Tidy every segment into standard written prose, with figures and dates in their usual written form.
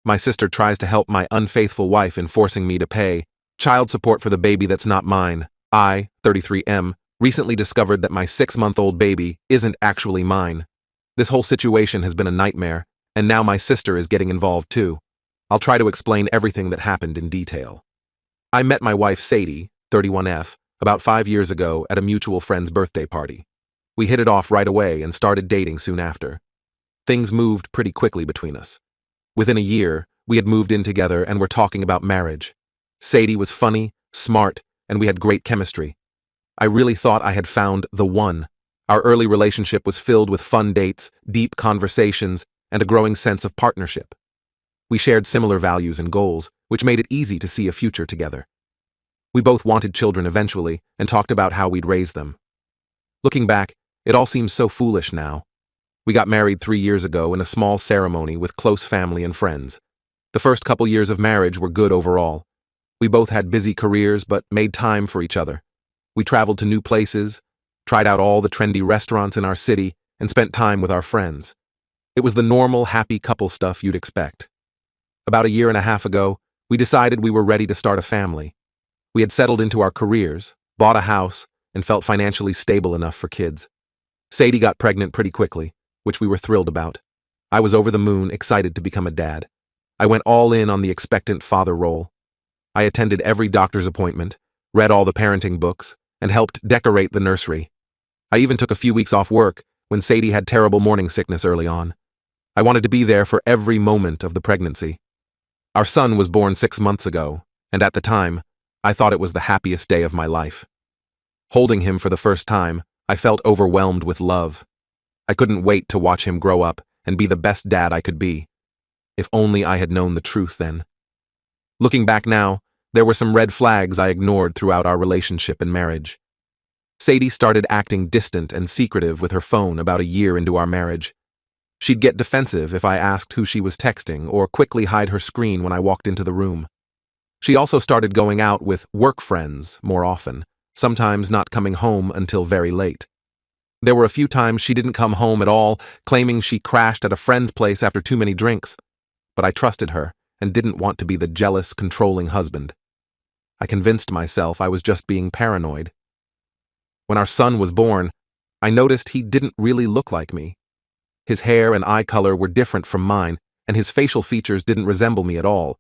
My sister tries to help my unfaithful wife in forcing me to pay child support for the baby that's not mine. I, 33M, recently discovered that my 6-month-old baby isn't actually mine. This whole situation has been a nightmare, and now my sister is getting involved too. I'll try to explain everything that happened in detail. I met my wife Sadie, 31F, about 5 years ago at a mutual friend's birthday party. We hit it off right away and started dating soon after. Things moved pretty quickly between us. Within a year, we had moved in together and were talking about marriage. Sadie was funny, smart, and we had great chemistry. I really thought I had found the one. Our early relationship was filled with fun dates, deep conversations, and a growing sense of partnership. We shared similar values and goals, which made it easy to see a future together. We both wanted children eventually and talked about how we'd raise them. Looking back, it all seems so foolish now. We got married 3 years ago in a small ceremony with close family and friends. The first couple years of marriage were good overall. We both had busy careers but made time for each other. We traveled to new places, tried out all the trendy restaurants in our city, and spent time with our friends. It was the normal, happy couple stuff you'd expect. About a year and a half ago, we decided we were ready to start a family. We had settled into our careers, bought a house, and felt financially stable enough for kids. Sadie got pregnant pretty quickly, which we were thrilled about. I was over the moon, excited to become a dad. I went all in on the expectant father role. I attended every doctor's appointment, read all the parenting books, and helped decorate the nursery. I even took a few weeks off work when Sadie had terrible morning sickness early on. I wanted to be there for every moment of the pregnancy. Our son was born 6 months ago, and at the time, I thought it was the happiest day of my life. Holding him for the first time, I felt overwhelmed with love. I couldn't wait to watch him grow up and be the best dad I could be. If only I had known the truth then. Looking back now, there were some red flags I ignored throughout our relationship and marriage. Sadie started acting distant and secretive with her phone about a year into our marriage. She'd get defensive if I asked who she was texting or quickly hide her screen when I walked into the room. She also started going out with work friends more often, sometimes not coming home until very late. There were a few times she didn't come home at all, claiming she crashed at a friend's place after too many drinks. But I trusted her and didn't want to be the jealous, controlling husband. I convinced myself I was just being paranoid. When our son was born, I noticed he didn't really look like me. His hair and eye color were different from mine, and his facial features didn't resemble me at all.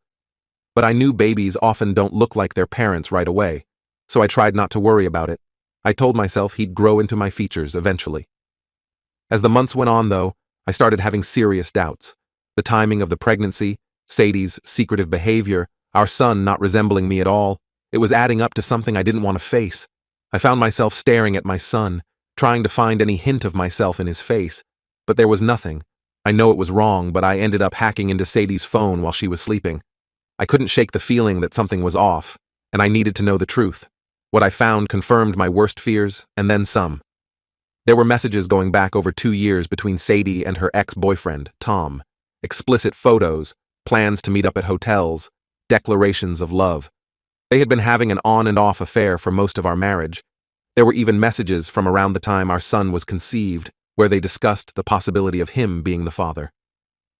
But I knew babies often don't look like their parents right away, so I tried not to worry about it. I told myself he'd grow into my features eventually. As the months went on, though, I started having serious doubts. The timing of the pregnancy, Sadie's secretive behavior, our son not resembling me at all, it was adding up to something I didn't want to face. I found myself staring at my son, trying to find any hint of myself in his face, but there was nothing. I know it was wrong, but I ended up hacking into Sadie's phone while she was sleeping. I couldn't shake the feeling that something was off, and I needed to know the truth. What I found confirmed my worst fears, and then some. There were messages going back over 2 years between Sadie and her ex-boyfriend, Tom. Explicit photos, plans to meet up at hotels, declarations of love. They had been having an on and off affair for most of our marriage. There were even messages from around the time our son was conceived, where they discussed the possibility of him being the father.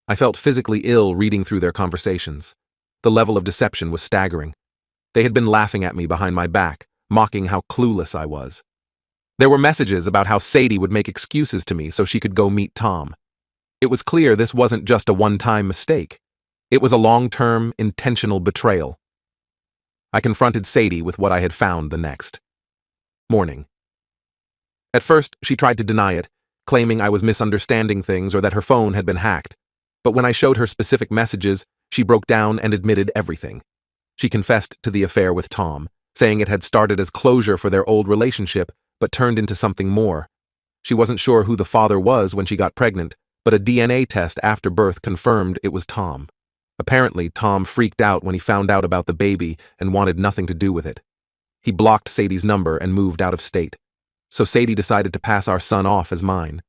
I felt physically ill reading through their conversations. The level of deception was staggering. They had been laughing at me behind my back, mocking how clueless I was. There were messages about how Sadie would make excuses to me so she could go meet Tom. It was clear this wasn't just a one-time mistake. It was a long-term, intentional betrayal. I confronted Sadie with what I had found the next morning. At first, she tried to deny it, claiming I was misunderstanding things or that her phone had been hacked. But when I showed her specific messages, she broke down and admitted everything. She confessed to the affair with Tom, saying it had started as closure for their old relationship, but turned into something more. She wasn't sure who the father was when she got pregnant, but a DNA test after birth confirmed it was Tom. Apparently, Tom freaked out when he found out about the baby and wanted nothing to do with it. He blocked Sadie's number and moved out of state. So Sadie decided to pass our son off as mine.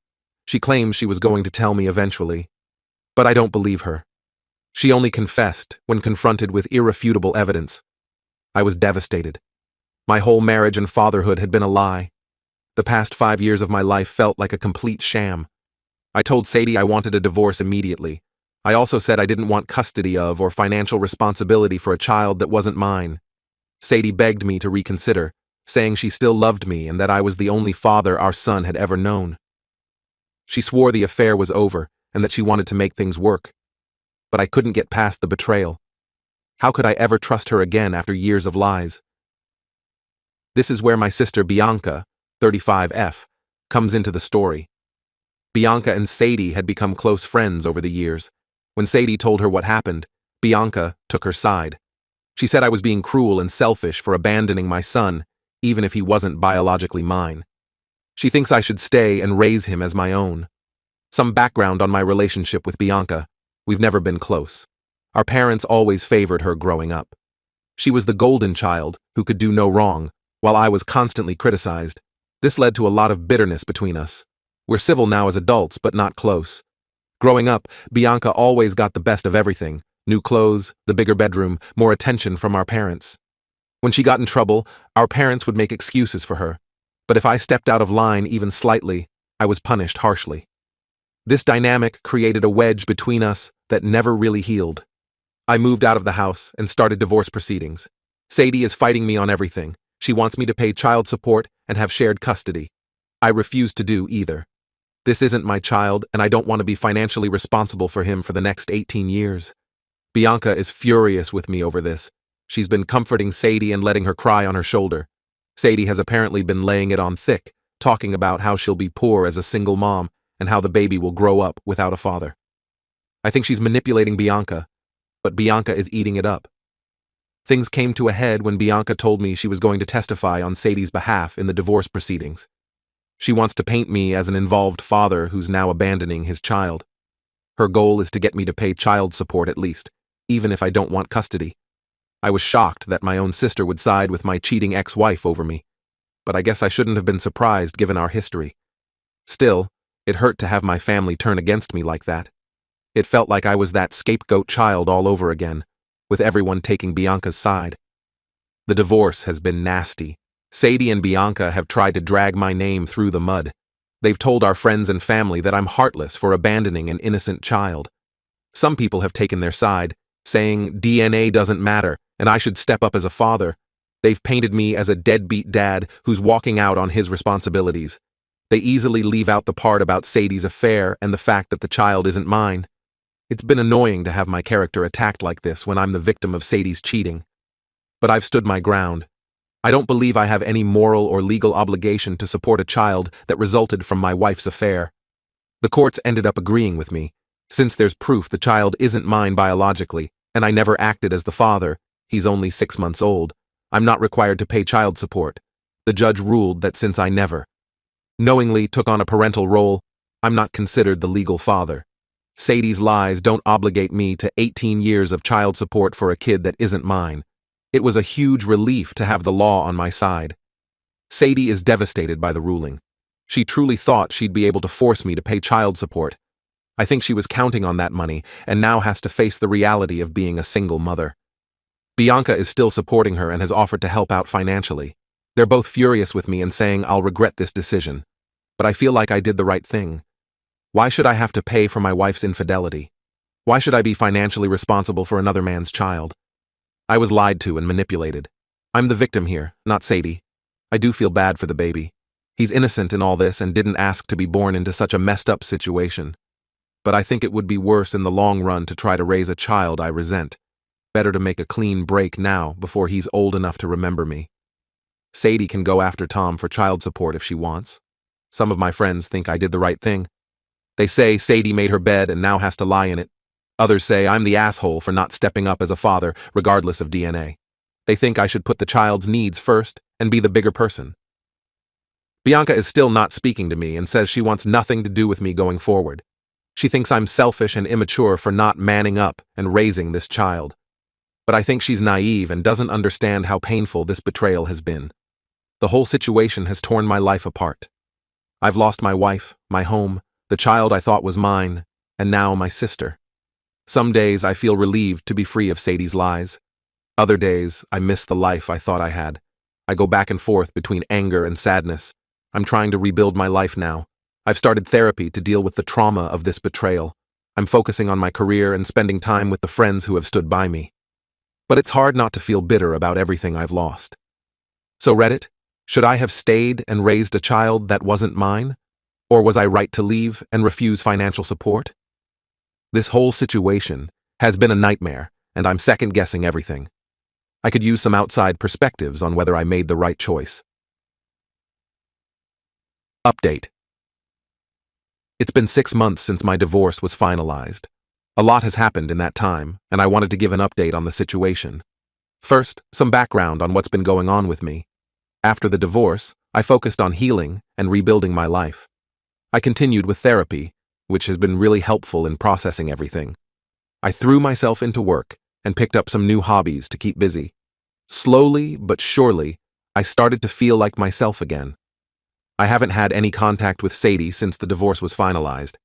She claims she was going to tell me eventually, but I don't believe her. She only confessed when confronted with irrefutable evidence. I was devastated. My whole marriage and fatherhood had been a lie. The past 5 years of my life felt like a complete sham. I told Sadie I wanted a divorce immediately. I also said I didn't want custody of or financial responsibility for a child that wasn't mine. Sadie begged me to reconsider, saying she still loved me and that I was the only father our son had ever known. She swore the affair was over and that she wanted to make things work. But I couldn't get past the betrayal. How could I ever trust her again after years of lies? This is where my sister Bianca, 35F, comes into the story. Bianca and Sadie had become close friends over the years. When Sadie told her what happened, Bianca took her side. She said I was being cruel and selfish for abandoning my son, even if he wasn't biologically mine. She thinks I should stay and raise him as my own. Some background on my relationship with Bianca. We've never been close. Our parents always favored her growing up. She was the golden child who could do no wrong, while I was constantly criticized. This led to a lot of bitterness between us. We're civil now as adults, but not close. Growing up, Bianca always got the best of everything: new clothes, the bigger bedroom, more attention from our parents. When she got in trouble, our parents would make excuses for her. But if I stepped out of line even slightly, I was punished harshly. This dynamic created a wedge between us that never really healed. I moved out of the house and started divorce proceedings. Sadie is fighting me on everything. She wants me to pay child support and have shared custody. I refuse to do either. This isn't my child, and I don't want to be financially responsible for him for the next 18 years. Bianca is furious with me over this. She's been comforting Sadie and letting her cry on her shoulder. Sadie has apparently been laying it on thick, talking about how she'll be poor as a single mom and how the baby will grow up without a father. I think she's manipulating Bianca, but Bianca is eating it up. Things came to a head when Bianca told me she was going to testify on Sadie's behalf in the divorce proceedings. She wants to paint me as an involved father who's now abandoning his child. Her goal is to get me to pay child support at least, even if I don't want custody. I was shocked that my own sister would side with my cheating ex-wife over me, but I guess I shouldn't have been surprised given our history. Still, it hurt to have my family turn against me like that. It felt like I was that scapegoat child all over again, with everyone taking Bianca's side. The divorce has been nasty. Sadie and Bianca have tried to drag my name through the mud. They've told our friends and family that I'm heartless for abandoning an innocent child. Some people have taken their side, saying DNA doesn't matter and I should step up as a father. They've painted me as a deadbeat dad who's walking out on his responsibilities. They easily leave out the part about Sadie's affair and the fact that the child isn't mine. It's been annoying to have my character attacked like this when I'm the victim of Sadie's cheating. But I've stood my ground. I don't believe I have any moral or legal obligation to support a child that resulted from my wife's affair. The courts ended up agreeing with me. Since there's proof the child isn't mine biologically, and I never acted as the father, he's only 6 months old, I'm not required to pay child support. The judge ruled that since I never knowingly took on a parental role, I'm not considered the legal father. Sadie's lies don't obligate me to 18 years of child support for a kid that isn't mine. It was a huge relief to have the law on my side. Sadie is devastated by the ruling. She truly thought she'd be able to force me to pay child support. I think she was counting on that money and now has to face the reality of being a single mother. Bianca is still supporting her and has offered to help out financially. They're both furious with me and saying I'll regret this decision. But I feel like I did the right thing. Why should I have to pay for my wife's infidelity? Why should I be financially responsible for another man's child? I was lied to and manipulated. I'm the victim here, not Sadie. I do feel bad for the baby. He's innocent in all this and didn't ask to be born into such a messed up situation. But I think it would be worse in the long run to try to raise a child I resent. Better to make a clean break now before he's old enough to remember me. Sadie can go after Tom for child support if she wants. Some of my friends think I did the right thing. They say Sadie made her bed and now has to lie in it. Others say I'm the asshole for not stepping up as a father, regardless of DNA. They think I should put the child's needs first and be the bigger person. Bianca is still not speaking to me and says she wants nothing to do with me going forward. She thinks I'm selfish and immature for not manning up and raising this child. But I think she's naive and doesn't understand how painful this betrayal has been. The whole situation has torn my life apart. I've lost my wife, my home, the child I thought was mine, and now my sister. Some days I feel relieved to be free of Sadie's lies. Other days I miss the life I thought I had. I go back and forth between anger and sadness. I'm trying to rebuild my life now. I've started therapy to deal with the trauma of this betrayal. I'm focusing on my career and spending time with the friends who have stood by me. But it's hard not to feel bitter about everything I've lost. So Reddit, should I have stayed and raised a child that wasn't mine? Or was I right to leave and refuse financial support? This whole situation has been a nightmare, and I'm second-guessing everything. I could use some outside perspectives on whether I made the right choice. Update. It's been 6 months since my divorce was finalized. A lot has happened in that time, and I wanted to give an update on the situation. First, some background on what's been going on with me. After the divorce, I focused on healing and rebuilding my life. I continued with therapy, which has been really helpful in processing everything. I threw myself into work and picked up some new hobbies to keep busy. Slowly but surely, I started to feel like myself again. I haven't had any contact with Sadie since the divorce was finalized.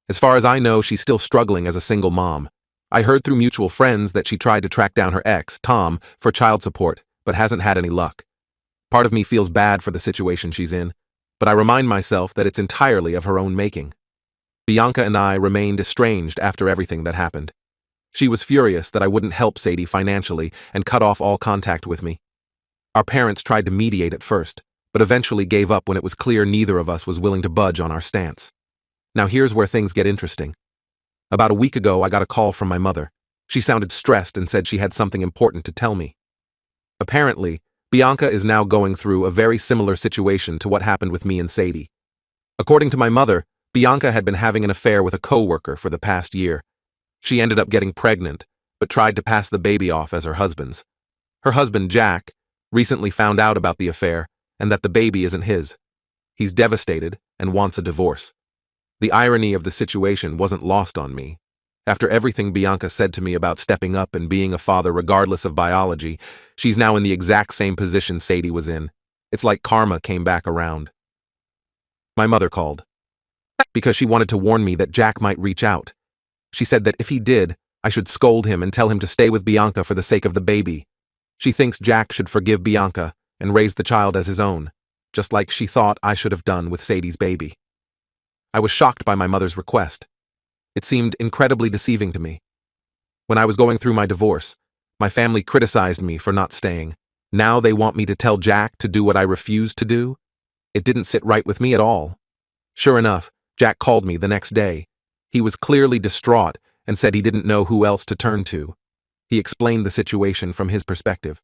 As far as I know, she's still struggling as a single mom. I heard through mutual friends that she tried to track down her ex, Tom, for child support, but hasn't had any luck. Part of me feels bad for the situation she's in, but I remind myself that it's entirely of her own making. Bianca and I remained estranged after everything that happened. She was furious that I wouldn't help Sadie financially and cut off all contact with me. Our parents tried to mediate at first, but eventually gave up when it was clear neither of us was willing to budge on our stance. Now here's where things get interesting. About a week ago, I got a call from my mother. She sounded stressed and said she had something important to tell me. Apparently, Bianca is now going through a very similar situation to what happened with me and Sadie. According to my mother, Bianca had been having an affair with a coworker for the past year. She ended up getting pregnant, but tried to pass the baby off as her husband's. Her husband, Jack, recently found out about the affair and that the baby isn't his. He's devastated and wants a divorce. The irony of the situation wasn't lost on me. After everything Bianca said to me about stepping up and being a father regardless of biology, she's now in the exact same position Sadie was in. It's like karma came back around. My mother called because she wanted to warn me that Jack might reach out. She said that if he did, I should scold him and tell him to stay with Bianca for the sake of the baby. She thinks Jack should forgive Bianca and raise the child as his own, just like she thought I should have done with Sadie's baby. I was shocked by my mother's request. It seemed incredibly deceiving to me. When I was going through my divorce, my family criticized me for not staying. Now they want me to tell Jack to do what I refused to do? It didn't sit right with me at all. Sure enough, Jack called me the next day. He was clearly distraught and said he didn't know who else to turn to. He explained the situation from his perspective.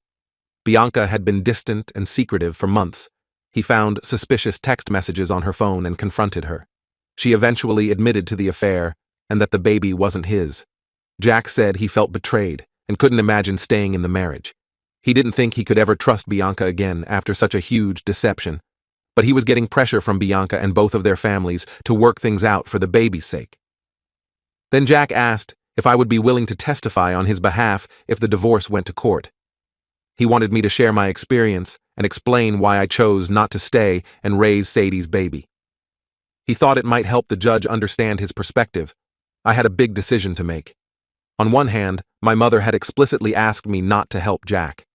Bianca had been distant and secretive for months. He found suspicious text messages on her phone and confronted her. She eventually admitted to the affair and that the baby wasn't his. Jack said he felt betrayed and couldn't imagine staying in the marriage. He didn't think he could ever trust Bianca again after such a huge deception. But he was getting pressure from Bianca and both of their families to work things out for the baby's sake. Then Jack asked if I would be willing to testify on his behalf if the divorce went to court. He wanted me to share my experience and explain why I chose not to stay and raise Sadie's baby. He thought it might help the judge understand his perspective. I had a big decision to make. On one hand, my mother had explicitly asked me not to help Jack.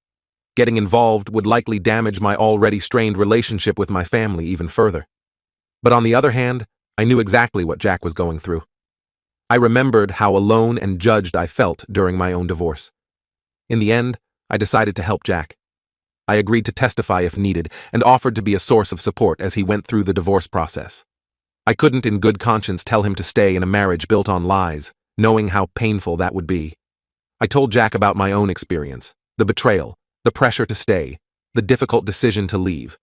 Getting involved would likely damage my already strained relationship with my family even further. But on the other hand, I knew exactly what Jack was going through. I remembered how alone and judged I felt during my own divorce. In the end, I decided to help Jack. I agreed to testify if needed and offered to be a source of support as he went through the divorce process. I couldn't in good conscience tell him to stay in a marriage built on lies, knowing how painful that would be. I told Jack about my own experience, the betrayal, the pressure to stay, the difficult decision to leave.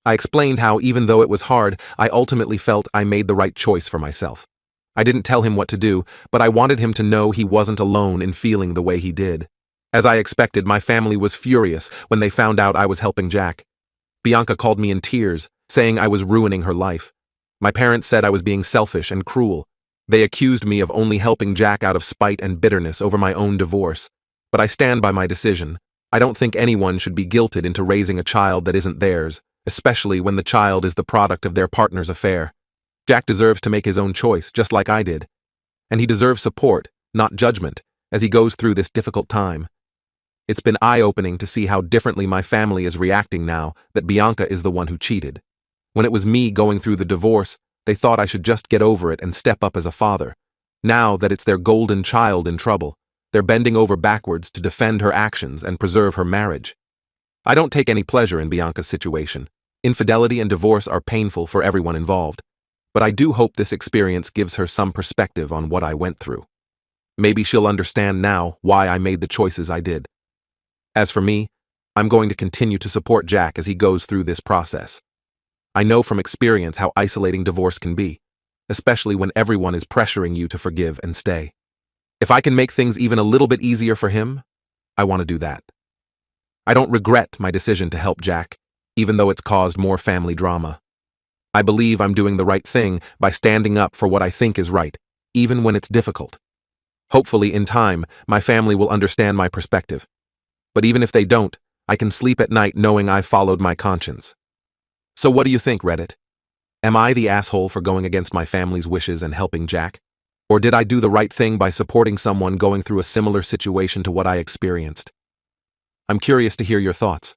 I explained how even though it was hard, I ultimately felt I made the right choice for myself. I didn't tell him what to do, but I wanted him to know he wasn't alone in feeling the way he did. As I expected, my family was furious when they found out I was helping Jack. Bianca called me in tears, saying I was ruining her life. My parents said I was being selfish and cruel. They accused me of only helping Jack out of spite and bitterness over my own divorce. But I stand by my decision. I don't think anyone should be guilted into raising a child that isn't theirs, especially when the child is the product of their partner's affair. Jack deserves to make his own choice, just like I did. And he deserves support, not judgment, as he goes through this difficult time. It's been eye-opening to see how differently my family is reacting now that Bianca is the one who cheated. When it was me going through the divorce, they thought I should just get over it and step up as a father. Now that it's their golden child in trouble, they're bending over backwards to defend her actions and preserve her marriage. I don't take any pleasure in Bianca's situation. Infidelity and divorce are painful for everyone involved, but I do hope this experience gives her some perspective on what I went through. Maybe she'll understand now why I made the choices I did. As for me, I'm going to continue to support Jack as he goes through this process. I know from experience how isolating divorce can be, especially when everyone is pressuring you to forgive and stay. If I can make things even a little bit easier for him, I want to do that. I don't regret my decision to help Jack, even though it's caused more family drama. I believe I'm doing the right thing by standing up for what I think is right, even when it's difficult. Hopefully, in time, my family will understand my perspective. But even if they don't, I can sleep at night knowing I've followed my conscience. So what do you think, Reddit? Am I the asshole for going against my family's wishes and helping Jack? Or did I do the right thing by supporting someone going through a similar situation to what I experienced? I'm curious to hear your thoughts.